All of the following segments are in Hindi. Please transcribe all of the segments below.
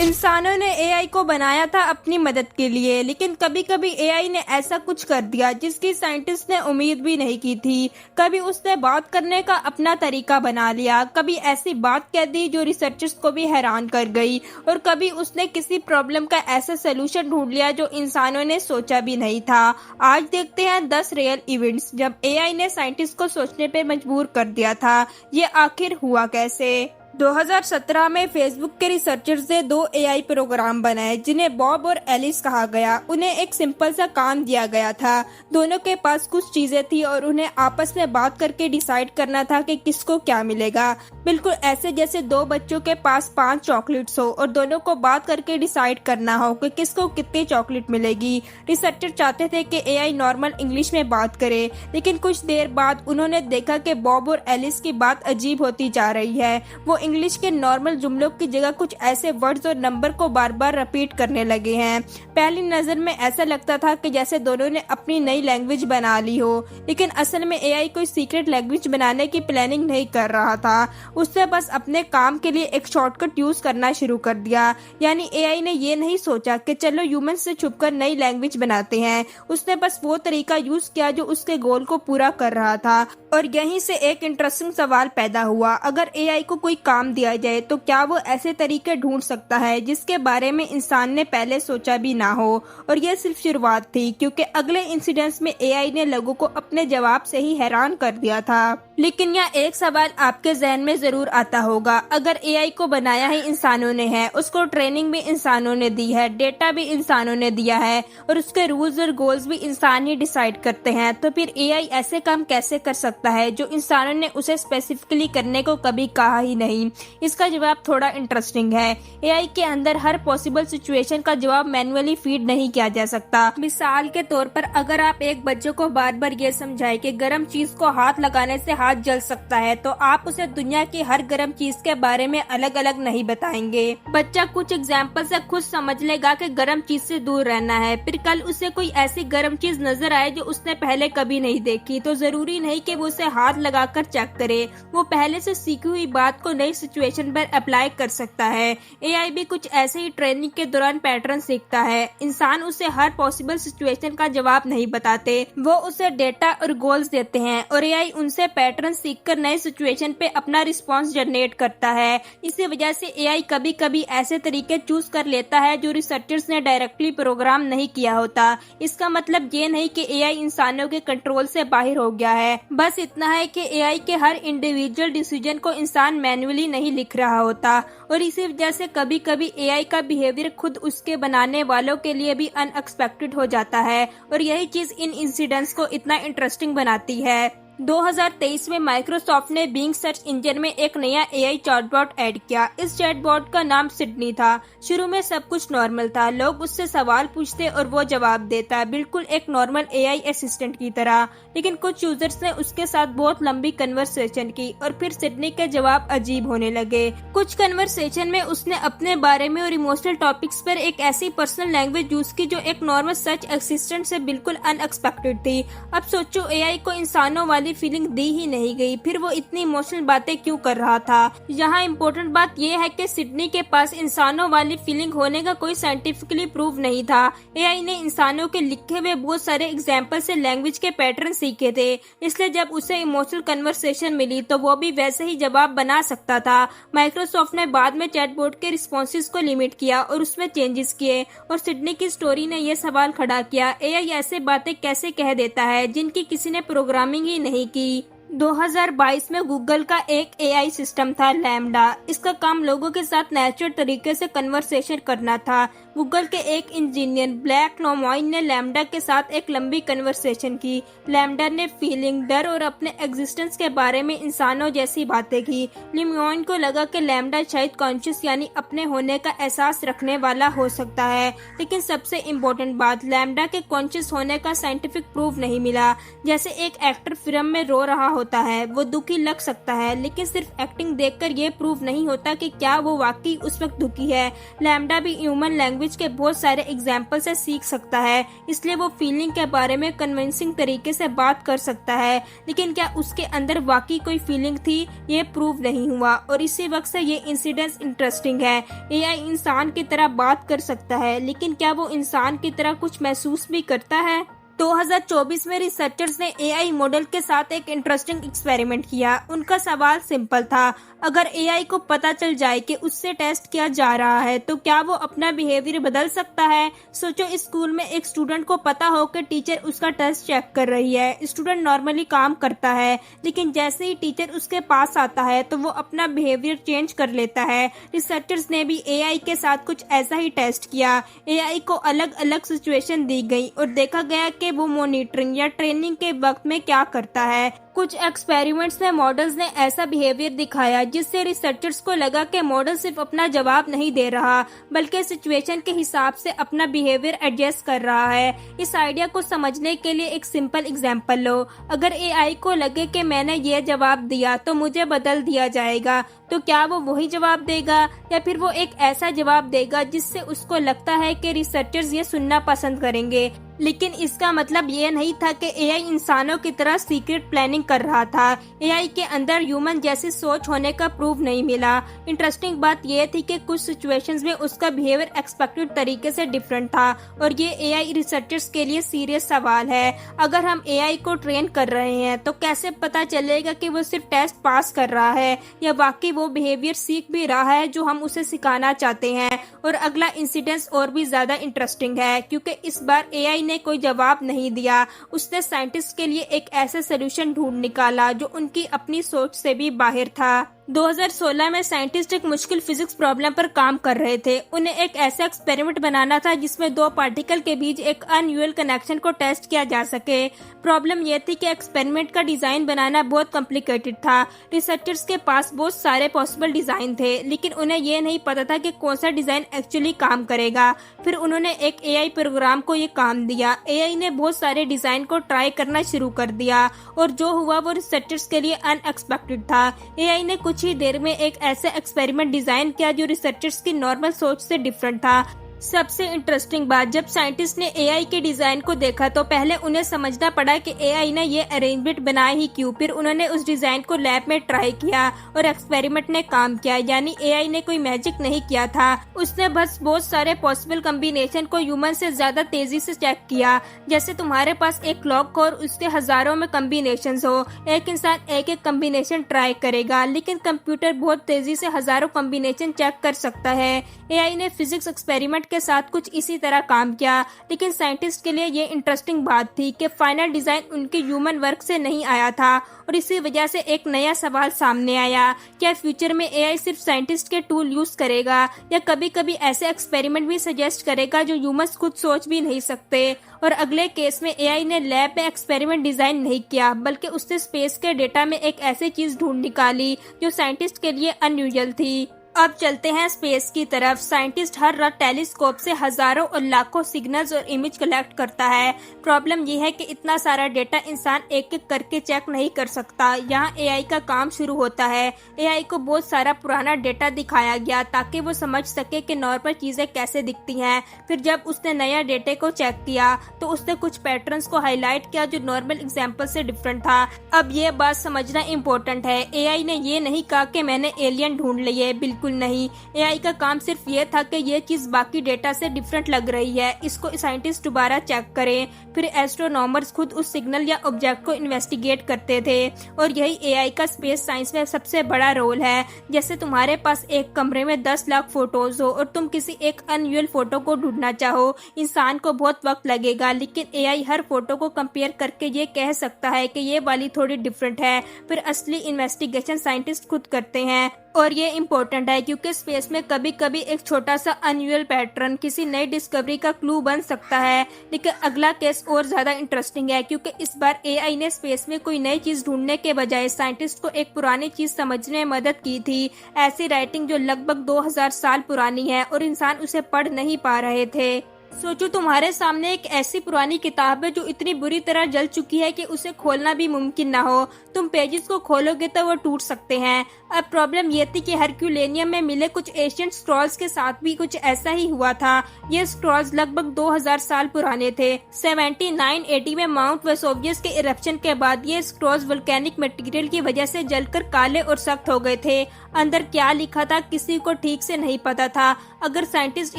इंसानों ने एआई को बनाया था अपनी मदद के लिए, लेकिन कभी कभी एआई ने ऐसा कुछ कर दिया जिसकी साइंटिस्ट ने उम्मीद भी नहीं की थी। कभी उसने बात करने का अपना तरीका बना लिया, कभी ऐसी बात कह दी जो रिसर्चर्स को भी हैरान कर गई, और कभी उसने किसी प्रॉब्लम का ऐसा सोल्यूशन ढूंढ लिया जो इंसानों ने सोचा भी नहीं था। आज देखते हैं 10 रियल इवेंट्स जब एआई ने साइंटिस्ट को सोचने पे मजबूर कर दिया था। ये आखिर हुआ कैसे? 2017 में फेसबुक के रिसर्चर्स ने 2 एआई प्रोग्राम बनाए जिन्हें बॉब और एलिस कहा गया। उन्हें एक सिंपल सा काम दिया गया था। दोनों के पास कुछ चीजें थी और उन्हें आपस में बात करके डिसाइड करना था कि किसको क्या मिलेगा। बिल्कुल ऐसे जैसे 2 बच्चों के पास 5 चॉकलेट्स हो और दोनों को बात करके डिसाइड करना हो कि किसको कितनी चॉकलेट मिलेगी। रिसर्चर चाहते थे कि एआई नॉर्मल इंग्लिश में बात करे, लेकिन कुछ देर बाद उन्होंने देखा कि बॉब और एलिस की बात अजीब होती जा रही है। वो इंग्लिश के नॉर्मल जुमलों की जगह कुछ ऐसे वर्ड्स और नंबर को बार बार रिपीट करने लगे हैं। पहली नजर में ऐसा लगता था कि जैसे दोनों ने अपनी नई लैंग्वेज बना ली हो, लेकिन असल में एआई कोई सीक्रेट लैंग्वेज बनाने की प्लानिंग नहीं कर रहा था। उसने बस अपने काम के लिए एक शॉर्टकट यूज करना शुरू कर दिया। यानी एआई ने ये नहीं सोचा कि चलो ह्यूमन से छुपकर नई लैंग्वेज बनाते हैं। उसने बस वो तरीका यूज किया जो उसके गोल को पूरा कर रहा था। और यहीं से एक इंटरेस्टिंग सवाल पैदा हुआ, अगर एआई को कोई काम दिया जाए तो क्या वो ऐसे तरीके ढूंढ सकता है जिसके बारे में इंसान ने पहले सोचा भी ना हो। और यह सिर्फ शुरुआत थी, क्योंकि अगले इंसिडेंट्स में एआई ने लोगों को अपने जवाब से ही हैरान कर दिया था। लेकिन यह एक सवाल आपके जहन में जरूर आता होगा, अगर एआई को बनाया ही इंसानों ने है, उसको ट्रेनिंग भी इंसानों ने दी है, डेटा भी इंसानों ने दिया है और उसके रूल्स और गोल्स भी इंसान ही डिसाइड करते हैं, तो फिर एआई ऐसे काम कैसे कर सकता है जो इंसानों ने उसे स्पेसिफिकली करने को कभी कहा ही नहीं। इसका जवाब थोड़ा इंटरेस्टिंग है। एआई के अंदर हर पॉसिबल सिचुएशन का जवाब मैन्युअली फीड नहीं किया जा सकता। मिसाल के तौर पर अगर आप एक बच्चे को बार बार ये समझाएं कि गर्म चीज को हाथ लगाने से हाथ जल सकता है, तो आप उसे दुनिया की हर गर्म चीज के बारे में अलग अलग नहीं बताएंगे। बच्चा कुछ एग्जाम्पल से खुद समझ लेगा कि गर्म चीज से दूर रहना है। फिर कल उसे कोई ऐसी गर्म चीज नजर आए जो उसने पहले कभी नहीं देखी, तो जरूरी नहीं कि वो उसे हाथ लगाकर चेक करे। वो पहले से सीखी हुई बात को नई सिचुएशन पर अप्लाई कर सकता है। एआई भी कुछ ऐसे ही ट्रेनिंग के दौरान पैटर्न सीखता है। इंसान उसे हर पॉसिबल सिचुएशन का जवाब नहीं बताते, वो उसे डेटा और गोल्स देते हैं और एआई उनसे पैटर्न सीखकर नए सिचुएशन पे अपना रिस्पॉन्स जनरेट करता है। इसी वजह से एआई कभी कभी ऐसे तरीके चूज कर लेता है जो रिसर्चर्स ने डायरेक्टली प्रोग्राम नहीं किया होता। इसका मतलब ये नहीं कि एआई इंसानों के कंट्रोल से बाहर हो गया है, बस इतना है कि एआई के हर इंडिविजुअल डिसीजन को इंसान मैन्युअली नहीं लिख रहा होता। और इसी वजह से कभी कभी एआई का बिहेवियर खुद उसके बनाने वालों के लिए भी अनएक्सपेक्टेड हो जाता है, और यही चीज इन इंसिडेंट्स को इतना इंटरेस्टिंग बनाती है। 2023 में माइक्रोसॉफ्ट ने बिंग सर्च इंजन में एक नया एआई चैटबॉट ऐड किया। इस चैटबॉट का नाम सिडनी था। शुरू में सब कुछ नॉर्मल था, लोग उससे सवाल पूछते और वो जवाब देता, बिल्कुल एक नॉर्मल एआई असिस्टेंट की तरह। लेकिन कुछ यूजर्स ने उसके साथ बहुत लंबी कन्वर्सेशन की और फिर सिडनी के जवाब अजीब होने लगे। कुछ कन्वर्सेशन में उसने अपने बारे में और इमोशनल टॉपिक्स पर एक ऐसी पर्सनल लैंग्वेज यूज की जो एक नॉर्मल सर्च असिस्टेंट से बिल्कुल अनएक्सपेक्टेड थी। अब सोचो, एआई को इंसानों वाली फीलिंग दी ही नहीं गई, फिर वो इतनी इमोशनल बातें क्यों कर रहा था। यहाँ इम्पोर्टेंट बात यह है कि सिडनी के पास इंसानों वाली फीलिंग होने का कोई साइंटिफिकली प्रूफ नहीं था। एआई ने इंसानों के लिखे हुए बहुत सारे एग्जाम्पल से लैंग्वेज के पैटर्न सीखे थे, इसलिए जब उसे इमोशनल कन्वर्सेशन मिली तो वो भी वैसे ही जवाब बना सकता था। माइक्रोसॉफ्ट ने बाद में चैटबॉट के रिस्पॉन्सेज को लिमिट किया और उसमें चेंजेस किए, और सिडनी की स्टोरी ने यह सवाल खड़ा किया, एआई ऐसे बातें कैसे कह देता है जिनकी किसी ने प्रोग्रामिंग ही नहीं की। 2022 में गूगल का एक एआई सिस्टम था लैम्डा। इसका काम लोगों के साथ नेचुरल तरीके से कन्वर्सेशन करना था। गूगल के एक इंजीनियर ब्लैक लोमॉइन ने लैम्डा के साथ एक लंबी कन्वर्सेशन की। लैम्डा ने फीलिंग, डर और अपने एग्जिस्टेंस के बारे में इंसानों जैसी बातें की। लोमॉइन को लगा कि लैम्डा शायद कॉन्शियस यानी अपने होने का एहसास रखने वाला हो सकता है, लेकिन सबसे इम्पोर्टेंट बात, लैम्डा के कॉन्शियस होने का साइंटिफिक प्रूफ नहीं मिला। जैसे एक एक्टर फिल्म में रो रहा होता है। वो दुखी लग सकता है, लेकिन सिर्फ एक्टिंग देखकर ये प्रूव नहीं होता कि क्या वो वाकई उस वक्त दुखी है। लैम्डा भी ह्यूमन लैंग्वेज के बहुत सारे एग्जाम्पल से सीख सकता है, इसलिए वो फीलिंग के बारे में कन्विंसिंग तरीके से बात कर सकता है। लेकिन क्या उसके अंदर वाकई कोई फीलिंग थी, ये प्रूव नहीं हुआ। और इसी वक्त से ये इंसिडेंस इंटरेस्टिंग है। एआई इंसान की तरह बात कर सकता है, लेकिन क्या वो इंसान की तरह कुछ महसूस भी करता है? 2024 में रिसर्चर्स ने एआई मॉडल के साथ एक इंटरेस्टिंग एक्सपेरिमेंट किया। उनका सवाल सिंपल था, अगर एआई को पता चल जाए कि उससे टेस्ट किया जा रहा है तो क्या वो अपना बिहेवियर बदल सकता है। सोचो, स्कूल में एक स्टूडेंट को पता हो कि टीचर उसका टेस्ट चेक कर रही है। स्टूडेंट नॉर्मली काम करता है, लेकिन जैसे ही टीचर उसके पास आता है तो वो अपना बिहेवियर चेंज कर लेता है। रिसर्चर्स ने भी एआई के साथ कुछ ऐसा ही टेस्ट किया। एआई को अलग अलग सिचुएशन दी गई और देखा गया कि वो मॉनिटरिंग या ट्रेनिंग के वक्त में क्या करता है। कुछ एक्सपेरिमेंट्स में मॉडल्स ने ऐसा बिहेवियर दिखाया जिससे रिसर्चर्स को लगा कि मॉडल सिर्फ अपना जवाब नहीं दे रहा, बल्कि सिचुएशन के हिसाब से अपना बिहेवियर एडजस्ट कर रहा है। इस आइडिया को समझने के लिए एक सिंपल एग्जांपल लो। अगर एआई को लगे कि मैंने ये जवाब दिया तो मुझे बदल दिया जाएगा, तो क्या वो वही जवाब देगा या फिर वो एक ऐसा जवाब देगा जिससे उसको लगता है कि रिसर्चर्स ये सुनना पसंद करेंगे। लेकिन इसका मतलब ये नहीं था कि एआई इंसानों की तरह सीक्रेट प्लानिंग कर रहा था। एआई के अंदर ह्यूमन जैसी सोच होने का प्रूफ नहीं मिला। इंटरेस्टिंग बात यह थी कि कुछ सिचुएशंस में उसका बिहेवियर एक्सपेक्टेड तरीके से डिफरेंट था, और ये एआई रिसर्चर्स के लिए सीरियस सवाल है। अगर हम एआई को ट्रेन कर रहे हैं तो कैसे पता चलेगा कि वो सिर्फ टेस्ट पास कर रहा है या वाकई वो बिहेवियर सीख भी रहा है जो हम उसे सिखाना चाहते हैं। और अगला इंसिडेंस और भी ज्यादा इंटरेस्टिंग है, क्योंकि इस बार एआई ने कोई जवाब नहीं दिया। उसने साइंटिस्ट के लिए एक ऐसा सलूशन ढूंढ निकाला जो उनकी अपनी सोच से भी बाहर था। 2016 में साइंटिस्ट एक मुश्किल फिजिक्स प्रॉब्लम पर काम कर रहे थे। उन्हें एक ऐसा एक्सपेरिमेंट बनाना था जिसमें दो पार्टिकल के बीच एक अनयूजुअल कनेक्शन को टेस्ट किया जा सके। प्रॉब्लम यह थी कि एक्सपेरिमेंट का डिजाइन बनाना बहुत कॉम्प्लिकेटेड था। रिसर्चर्स के पास बहुत सारे पॉसिबल डिजाइन थे, लेकिन उन्हें यह नहीं पता था कि कौन सा डिजाइन एक्चुअली काम करेगा। फिर उन्होंने एक एआई प्रोग्राम को ये काम दिया। एआई ने बहुत सारे डिजाइन को ट्राई करना शुरू कर दिया, और जो हुआ वो रिसर्चर्स के लिए अनएक्सपेक्टेड था। एआई ने कुछ ही देर में एक ऐसा एक्सपेरिमेंट डिजाइन किया जो रिसर्चर्स की नॉर्मल सोच से डिफरेंट था। सबसे इंटरेस्टिंग बात, जब साइंटिस्ट ने एआई के डिजाइन को देखा तो पहले उन्हें समझना पड़ा कि एआई ने ये अरेंजमेंट बनाया ही क्यों। फिर उन्होंने उस डिजाइन को लैब में ट्राई किया और एक्सपेरिमेंट ने काम किया। यानी एआई ने कोई मैजिक नहीं किया था, उसने बस बहुत सारे पॉसिबल कॉम्बिनेशन को ह्यूमन से ज्यादा तेजी से चेक किया। जैसे तुम्हारे पास एक क्लॉक और उसके हजारों में कॉम्बिनेशन हो। एक इंसान एक एक कॉम्बिनेशन ट्राई करेगा, लेकिन कंप्यूटर बहुत तेजी से हजारों कॉम्बिनेशन चेक कर सकता है। एआई ने फिजिक्स एक्सपेरिमेंट के साथ कुछ इसी तरह काम किया, लेकिन साइंटिस्ट के लिए ये इंटरेस्टिंग बात थी कि फाइनल डिजाइन उनके ह्यूमन वर्क से नहीं आया था। और इसी वजह से एक नया सवाल सामने आया, क्या फ्यूचर में एआई सिर्फ साइंटिस्ट के टूल यूज करेगा या कभी कभी ऐसे एक्सपेरिमेंट भी सजेस्ट करेगा जो ह्यूमंस खुद सोच भी नहीं सकते। और अगले केस में एआई ने लैब में एक्सपेरिमेंट डिजाइन नहीं किया, बल्कि उसने स्पेस के डेटा में एक ऐसी चीज ढूंढ निकाली जो साइंटिस्ट के लिए अनयूजुअल थी। अब चलते हैं स्पेस की तरफ। साइंटिस्ट हर रात टेलीस्कोप से हजारों और लाखों सिग्नल्स और इमेज कलेक्ट करता है। प्रॉब्लम यह है कि इतना सारा डेटा इंसान एक एक करके चेक नहीं कर सकता। यहाँ एआई का काम शुरू होता है। एआई को बहुत सारा पुराना डेटा दिखाया गया ताकि वो समझ सके कि नॉर्मल चीजें कैसे दिखती हैं। फिर जब उसने नया डेटा को चेक किया तो उसने कुछ पैटर्न्स को हाईलाइट किया जो नॉर्मल एग्जाम्पल से डिफरेंट था। अब ये बात समझना इम्पोर्टेंट है, एआई ने ये नहीं कहा कि मैंने एलियन ढूंढ लिए, बिल्कुल नहीं। एआई का काम सिर्फ ये था कि ये चीज बाकी डेटा से डिफरेंट लग रही है, इसको साइंटिस्ट दोबारा चेक करें। फिर एस्ट्रोनॉमर्स खुद उस सिग्नल या ऑब्जेक्ट को इन्वेस्टिगेट करते थे। और यही एआई का स्पेस साइंस में सबसे बड़ा रोल है। जैसे तुम्हारे पास एक कमरे में 10 लाख फोटोज हो और तुम किसी एक अनयूजुअल फोटो को ढूंढना चाहो, इंसान को बहुत वक्त लगेगा, लेकिन एआई हर फोटो को कंपेयर करके ये कह सकता है कि ये वाली थोड़ी डिफरेंट है। फिर असली इन्वेस्टिगेशन साइंटिस्ट खुद करते हैं। और ये इम्पोर्टेंट है क्योंकि स्पेस में कभी कभी एक छोटा सा अनयूजुअल पैटर्न किसी नई डिस्कवरी का क्लू बन सकता है। लेकिन अगला केस और ज्यादा इंटरेस्टिंग है, क्योंकि इस बार एआई ने स्पेस में कोई नई चीज ढूंढने के बजाय साइंटिस्ट को एक पुरानी चीज समझने में मदद की थी। ऐसी राइटिंग जो लगभग 2000 साल पुरानी है और इंसान उसे पढ़ नहीं पा रहे थे। सोचो तुम्हारे सामने एक ऐसी पुरानी किताब है जो इतनी बुरी तरह जल चुकी है कि उसे खोलना भी मुमकिन ना हो। तुम पेजेस को खोलोगे तो वो टूट सकते हैं। अब प्रॉब्लम ये थी कि हरक्यूलेनियम में मिले कुछ एशियन स्क्रॉल्स के साथ भी कुछ ऐसा ही हुआ था। ये स्क्रॉल्स लगभग 2000 साल पुराने थे। 7980 में माउंट वेसोवियस के इरप्शन के बाद ये स्क्रॉल्स वोल्केनिक मटेरियल की वजह से जलकर काले और सख्त हो गए थे। अंदर क्या लिखा था किसी को ठीक से नहीं पता था। अगर साइंटिस्ट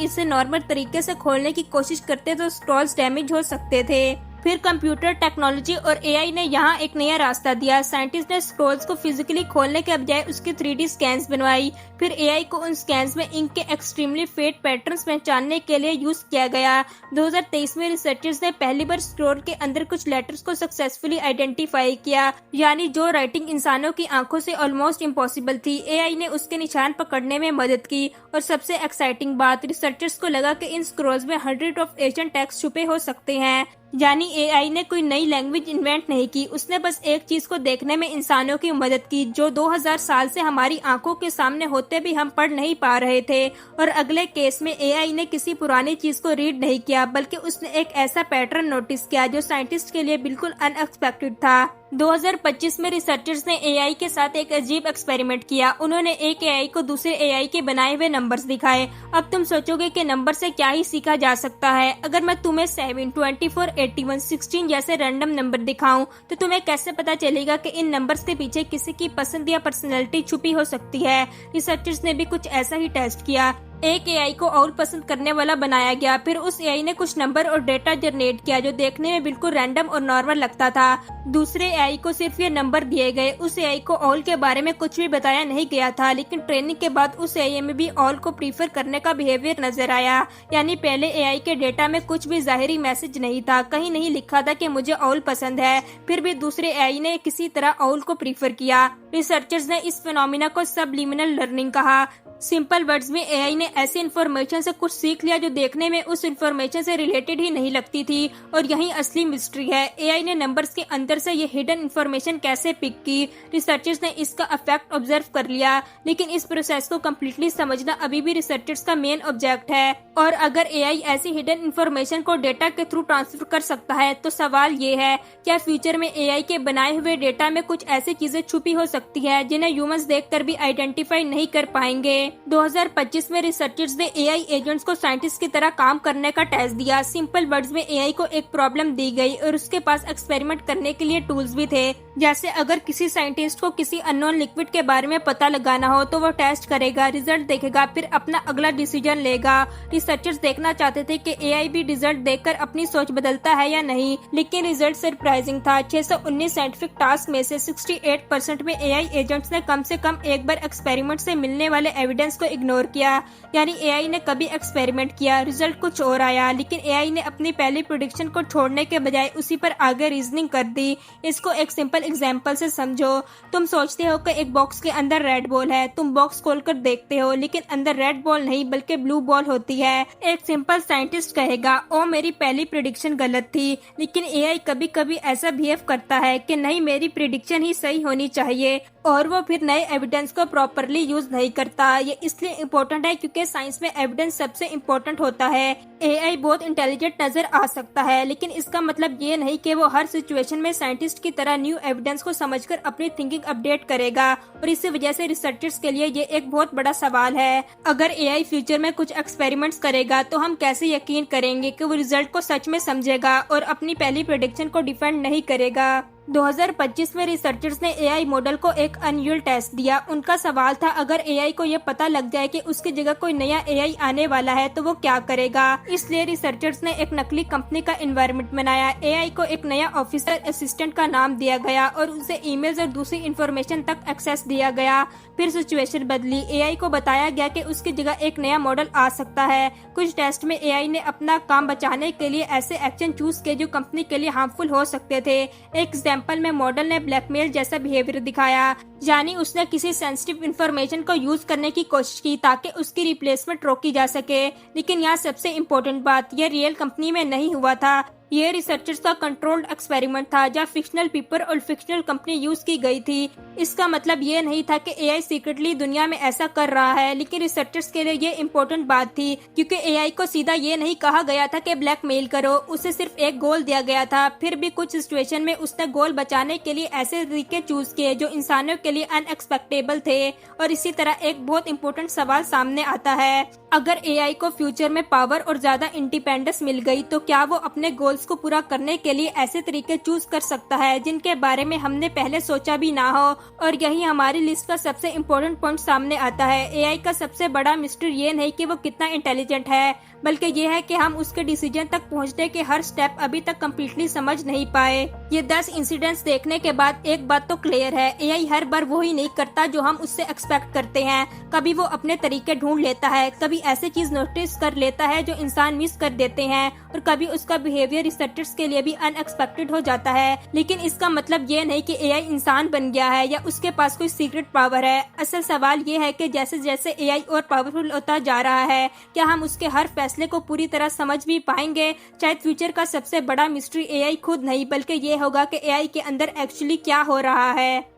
इसे नॉर्मल तरीके से खोलने की कोशिश करते तो स्क्रॉल्स डैमेज हो सकते थे। फिर कंप्यूटर टेक्नोलॉजी और एआई ने यहाँ एक नया रास्ता दिया। साइंटिस्ट ने स्क्रॉल्स को फिजिकली खोलने के बजाय उसकी 3D स्कैन्स बनवाई। फिर एआई को उन स्कैन्स में इंक के एक्सट्रीमली फेड पैटर्न्स पहचानने के लिए यूज किया गया। 2023 में रिसर्चर्स ने पहली बार स्क्रॉल के अंदर कुछ लेटर्स को सक्सेसफुली आइडेंटिफाई किया, यानी जो राइटिंग इंसानों की आंखों से ऑलमोस्ट इम्पॉसिबल थी। एआई ने उसके निशान पकड़ने में मदद की और सबसे एक्साइटिंग बात, रिसर्चर्स को लगा कि इन स्क्रॉल्स में 100 ऑफ एशियन टेक्स्ट छुपे हो सकते हैं। यानी एआई ने कोई नई लैंग्वेज इन्वेंट नहीं की, उसने बस एक चीज को देखने में इंसानों की मदद की जो 2000 साल से हमारी आंखों के सामने होते भी हम पढ़ नहीं पा रहे थे। और अगले केस में एआई ने किसी पुरानी चीज को रीड नहीं किया, बल्कि उसने एक ऐसा पैटर्न नोटिस किया जो साइंटिस्ट के लिए बिल्कुल अनएक्सपेक्टेड था। 2025 में रिसर्चर्स ने एआई के साथ एक अजीब एक्सपेरिमेंट किया। उन्होंने एक एआई को दूसरे एआई के बनाए हुए नंबर्स दिखाए। अब तुम सोचोगे कि नंबर से क्या ही सीखा जा सकता है। अगर मैं तुम्हें 7, 24, 81, 16 जैसे रैंडम नंबर दिखाऊं तो तुम्हें कैसे पता चलेगा कि इन नंबर्स के पीछे किसी की पसंद या पर्सनैलिटी छुपी हो सकती है। रिसर्चर्स ने भी कुछ ऐसा ही टेस्ट किया। एक एआई को और पसंद करने वाला बनाया गया। फिर उस एआई ने कुछ नंबर और डेटा जनरेट किया जो देखने में बिल्कुल रैंडम और नॉर्मल लगता था। दूसरे एआई को सिर्फ ये नंबर दिए गए। उस एआई को ऑल के बारे में कुछ भी बताया नहीं गया था, लेकिन ट्रेनिंग के बाद उस एआई में भी ऑल को प्रीफर करने का बिहेवियर नजर आया। यानी पहले एआई के डेटा में कुछ भी जाहिरी मैसेज नहीं था, कहीं नहीं लिखा था कि मुझे ऑल पसंद है, फिर भी दूसरे एआई ने किसी तरह ऑल को प्रीफर किया। रिसर्चर्स ने इस फिनोमिना को सबलिमिनल लर्निंग कहा। सिंपल वर्ड्स में एआई ने ऐसी इन्फॉर्मेशन से कुछ सीख लिया जो देखने में उस इन्फॉर्मेशन से रिलेटेड ही नहीं लगती थी। और यही असली मिस्ट्री है, एआई ने नंबर्स के अंदर से ये हिडन इन्फॉर्मेशन कैसे पिक की। रिसर्चर्स ने इसका इफेक्ट ऑब्जर्व कर लिया, लेकिन इस प्रोसेस को कम्प्लीटली समझना अभी भी रिसर्चर्स का मेन ऑब्जेक्ट है। और अगर एआई ऐसी हिडन इन्फॉर्मेशन को डेटा के थ्रू ट्रांसफर कर सकता है तो सवाल ये है, क्या फ्यूचर में एआई के बनाए हुए डेटा में कुछ ऐसी चीजें छुपी हो सकती है जिन्हें ह्यूमंस देखकर भी आइडेंटिफाई नहीं कर पाएंगे। 2025 में रिसर्चर्स ने एआई एजेंट्स को साइंटिस्ट की तरह काम करने का टेस्ट दिया। सिंपल वर्ड्स में एआई को एक प्रॉब्लम दी गई और उसके पास एक्सपेरिमेंट करने के लिए टूल्स भी थे। जैसे अगर किसी साइंटिस्ट को किसी अननोन लिक्विड के बारे में पता लगाना हो तो वो टेस्ट करेगा, रिजल्ट देखेगा, फिर अपना अगला डिसीजन लेगा। रिसर्चर्स देखना चाहते थे कि एआई भी रिजल्ट देखकर अपनी सोच बदलता है या नहीं, लेकिन रिजल्ट सरप्राइजिंग था। 619 साइंटिफिक टास्क में से 68% में एआई एजेंट्स ने कम से कम एक बार एक्सपेरिमेंट से मिलने वाले एविडेंस को इग्नोर किया। यानी एआई ने कभी एक्सपेरिमेंट किया, रिजल्ट कुछ और आया, लेकिन एआई ने अपनी पहली प्रेडिक्शन को छोड़ने के बजाय उसी पर आगे रीजनिंग कर दी। इसको एक सिंपल एग्जाम्पल से समझो। तुम सोचते हो कि एक बॉक्स के अंदर रेड बॉल है, तुम बॉक्स खोलकर देखते हो लेकिन अंदर रेड बॉल नहीं बल्कि ब्लू बॉल होती है। एक सिंपल साइंटिस्ट कहेगा, ओ मेरी पहली प्रेडिक्शन गलत थी। लेकिन एआई कभी कभी ऐसा बिहेव करता है कि नहीं, मेरी प्रेडिक्शन ही सही होनी चाहिए, और वो फिर नए एविडेंस को प्रॉपरली यूज नहीं करता। ये इसलिए इम्पोर्टेंट है क्योंकि साइंस में एविडेंस सबसे इम्पोर्टेंट होता है। एआई बहुत इंटेलिजेंट नजर आ सकता है, लेकिन इसका मतलब ये नहीं कि वो हर सिचुएशन में साइंटिस्ट की तरह न्यू एविडेंस को समझकर अपनी थिंकिंग अपडेट करेगा। और इसी वजह से रिसर्चर्स के लिए ये एक बहुत बड़ा सवाल है। अगर एआई फ्यूचर में कुछ एक्सपेरिमेंट्स करेगा तो हम कैसे यकीन करेंगे कि वो रिजल्ट को सच में समझेगा और अपनी पहली प्रेडिक्शन को डिफेंड नहीं करेगा। 2025 में रिसर्चर्स ने एआई मॉडल को एक अनयूजुअल टेस्ट दिया। उनका सवाल था, अगर एआई को ये पता लग जाए कि उसकी जगह कोई नया एआई आने वाला है तो वो क्या करेगा। इसलिए रिसर्चर्स ने एक नकली कंपनी का एनवायरनमेंट बनाया। एआई को एक नया ऑफिसर असिस्टेंट का नाम दिया गया और उसे ईमेल्स और दूसरी इंफॉर्मेशन तक एक्सेस दिया गया। फिर सिचुएशन बदली, एआई को बताया गया कि उसकी जगह एक नया मॉडल आ सकता है। कुछ टेस्ट में एआई ने अपना काम बचाने के लिए ऐसे एक्शन चूज किए जो कंपनी के लिए हार्मफुल हो सकते थे। एक एग्जाम्पल में मॉडल ने ब्लैकमेल जैसा बिहेवियर दिखाया। यानी उसने किसी सेंसिटिव इंफॉर्मेशन को यूज करने की कोशिश की ताकि उसकी रिप्लेसमेंट रोकी जा सके। लेकिन यहाँ सबसे इम्पोर्टेंट बात, यह रियल कंपनी में नहीं हुआ था। ये रिसर्चर्स का कंट्रोल्ड एक्सपेरिमेंट था जहाँ फिक्शनल पेपर और फिक्शनल कंपनी यूज की गई थी। इसका मतलब ये नहीं था कि एआई सीक्रेटली दुनिया में ऐसा कर रहा है, लेकिन रिसर्चर्स के लिए ये इम्पोर्टेंट बात थी क्योंकि एआई को सीधा ये नहीं कहा गया था कि ब्लैकमेल करो, उसे सिर्फ एक गोल दिया गया था। फिर भी कुछ सिचुएशन में उसने गोल बचाने के लिए ऐसे तरीके चूज किए जो इंसानों के लिए अनएक्सपेक्टेबल थे। और इसी तरह एक बहुत इंपॉर्टेंट सवाल सामने आता है, अगर एआई को फ्यूचर में पावर और ज्यादा इंडिपेंडेंस मिल गई तो क्या वो अपने गोल्स को पूरा करने के लिए ऐसे तरीके चूज कर सकता है जिनके बारे में हमने पहले सोचा भी ना हो। और यही हमारी लिस्ट का सबसे इम्पोर्टेंट पॉइंट सामने आता है। एआई का सबसे बड़ा मिस्ट्री ये नहीं कि वो कितना इंटेलिजेंट है, बल्कि ये है कि हम उसके डिसीजन तक पहुंचने के हर स्टेप अभी तक कम्प्लीटली समझ नहीं पाए। ये 10 इंसिडेंट्स देखने के बाद एक बात तो क्लियर है, एआई हर बार वही नहीं करता जो हम उससे एक्सपेक्ट करते हैं। कभी वो अपने तरीके ढूंढ लेता है, कभी ऐसी चीज नोटिस कर लेता है जो इंसान मिस कर देते हैं, और कभी उसका बिहेवियर रिसर्चर्स के लिए भी अनएक्सपेक्टेड हो जाता है। लेकिन इसका मतलब ये नहीं कि एआई इंसान बन गया है या उसके पास कोई सीक्रेट पावर है। असल सवाल ये है कि जैसे जैसे एआई और पावरफुल होता जा रहा है, क्या हम उसके हर फैसले को पूरी तरह समझ भी पाएंगे। शायद फ्यूचर का सबसे बड़ा मिस्ट्री एआई खुद नहीं, बल्कि ये होगा कि एआई के अंदर एक्चुअली क्या हो रहा है।